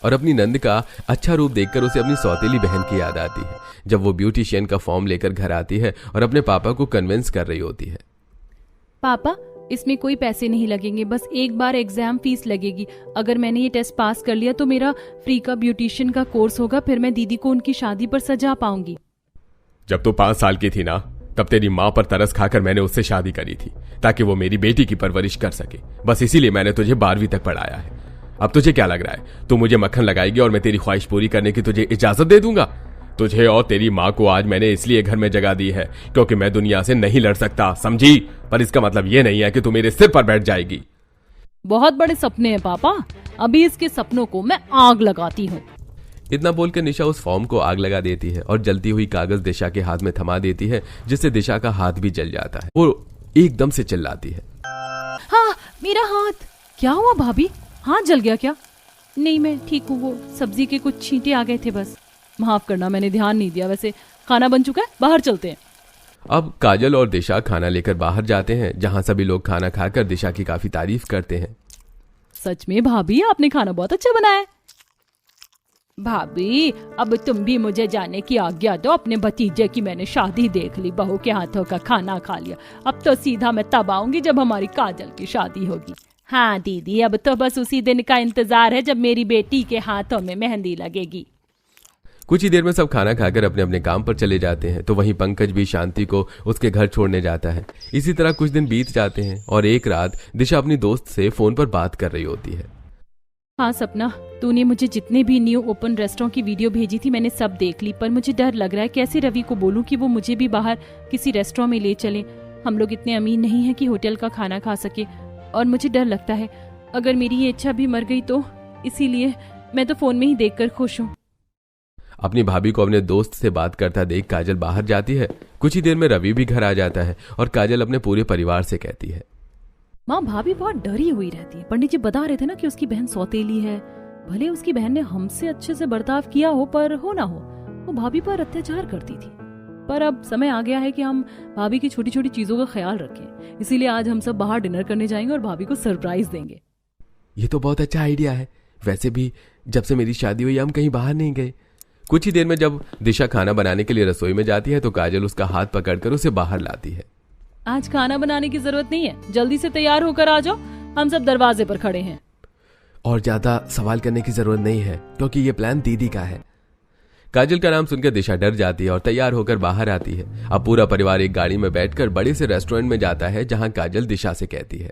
और अपनी नंद का अच्छा रूप देखकर उसे अपनी सौतेली बहन की याद आती है जब वो ब्यूटिशियन का फॉर्म लेकर घर आती है और अपने पापा को कन्विंस कर रही होती है। पापा, इसमें कोई पैसे नहीं लगेंगे, बस एक बार एग्जाम फीस लगेगी। अगर मैंने ये टेस्ट पास कर लिया तो मेरा फ्री का ब्यूटिशियन का कोर्स होगा, फिर मैं दीदी को उनकी शादी पर सजा पाऊंगी। जब तू 5 साल की थी ना, तब तेरी माँ पर तरस खाकर मैंने उससे शादी करी थी ताकि वो मेरी बेटी की परवरिश कर सके। बस इसीलिए मैंने तुझे 12वीं तक पढ़ाया है। अब तुझे क्या लग रहा है, तू मुझे मक्खन लगाएगी और मैं तेरी ख्वाहिश पूरी करने की तुझे इजाजत दे दूंगा? तुझे और तेरी माँ को आज मैंने इसलिए घर में जगह दी है क्योंकि मैं दुनिया से नहीं लड़ सकता, समझी? पर इसका मतलब ये नहीं है कि तू मेरे सिर पर बैठ जाएगी। बहुत बड़े सपने हैं पापा, अभी इसके सपनों को मैं आग लगाती हूँ। इतना बोलकर निशा उस फॉर्म को आग लगा देती है और जलती हुई कागज दिशा के हाथ में थमा देती है, जिससे दिशा का हाथ भी जल जाता है। वो एकदम से चिल्लाती है, हाँ मेरा हाथ। क्या हुआ भाभी, हाथ जल गया क्या? नहीं मैं ठीक हूँ, वो सब्जी के कुछ छींटे आ गए थे बस। माफ करना, मैंने ध्यान नहीं दिया। वैसे खाना बन चुका है, बाहर चलते हैं। अब काजल और दिशा खाना लेकर बाहर जाते हैं, जहाँ सभी लोग खाना खाकर दिशा की काफी तारीफ करते हैं। सच में भाभी, आपने खाना बहुत अच्छा बनाया है। भाभी, अब तुम भी मुझे जाने की आज्ञा दो। अपने भतीजे की मैंने शादी देख ली, बहू के हाथों का खाना खा लिया। अब तो सीधा मैं तब आऊंगी जब हमारी काजल की शादी होगी। हाँ दीदी, अब तो बस उसी दिन का इंतजार है जब मेरी बेटी के हाथों में मेहंदी लगेगी। कुछ ही देर में सब खाना खाकर अपने अपने काम पर चले जाते हैं। तो वहीं पंकज भी शांति को उसके घर छोड़ने जाता है। इसी तरह कुछ दिन बीत जाते हैं और एक रात दिशा अपनी दोस्त से फोन पर बात कर रही होती है। हाँ सपना, तूने मुझे जितने भी न्यू ओपन रेस्टोरेंट की वीडियो भेजी थी मैंने सब देख ली, पर मुझे डर लग रहा है कैसे रवि को बोलूं कि वो मुझे भी बाहर किसी रेस्टोरेंट में ले चले। हम लोग इतने अमीर नहीं हैं कि होटल का खाना खा सके, और मुझे डर लगता है अगर मेरी ये इच्छा भी मर गई तो। इसीलिए मैं तो फोन में ही देखकर खुश हूँ। अपनी भाभी को अपने दोस्त से बात करता देख काजल बाहर जाती है। कुछ ही देर में रवि भी घर आ जाता है और काजल अपने पूरे परिवार से कहती है, माँ भाभी बहुत डरी हुई रहती है। पंडित जी बता रहे थे ना कि उसकी बहन सौतेली है। भले उसकी बहन ने हमसे अच्छे से बर्ताव किया हो, पर हो ना हो वो भाभी पर अत्याचार करती थी। पर अब समय आ गया है कि हम भाभी की छोटी छोटी चीजों का ख्याल रखें। इसीलिए आज हम सब बाहर डिनर करने जाएंगे और भाभी को सरप्राइज देंगे। ये तो बहुत अच्छा आइडिया है। वैसे भी जब से मेरी शादी हुई हम कहीं बाहर नहीं गए। कुछ ही देर में जब दिशा खाना बनाने के लिए रसोई में जाती है तो काजल उसका हाथ पकड़कर उसे बाहर लाती है। आज खाना बनाने की जरूरत नहीं है, जल्दी से तैयार होकर आ जाओ, हम सब दरवाजे पर खड़े हैं। और ज्यादा सवाल करने की जरूरत नहीं है क्योंकि ये प्लान दीदी का है। काजल का नाम सुनकर दिशा डर जाती है और तैयार होकर बाहर आती है। अब पूरा परिवार एक गाड़ी में बैठकर बड़े से रेस्टोरेंट में जाता है जहां काजल दिशा से कहती है,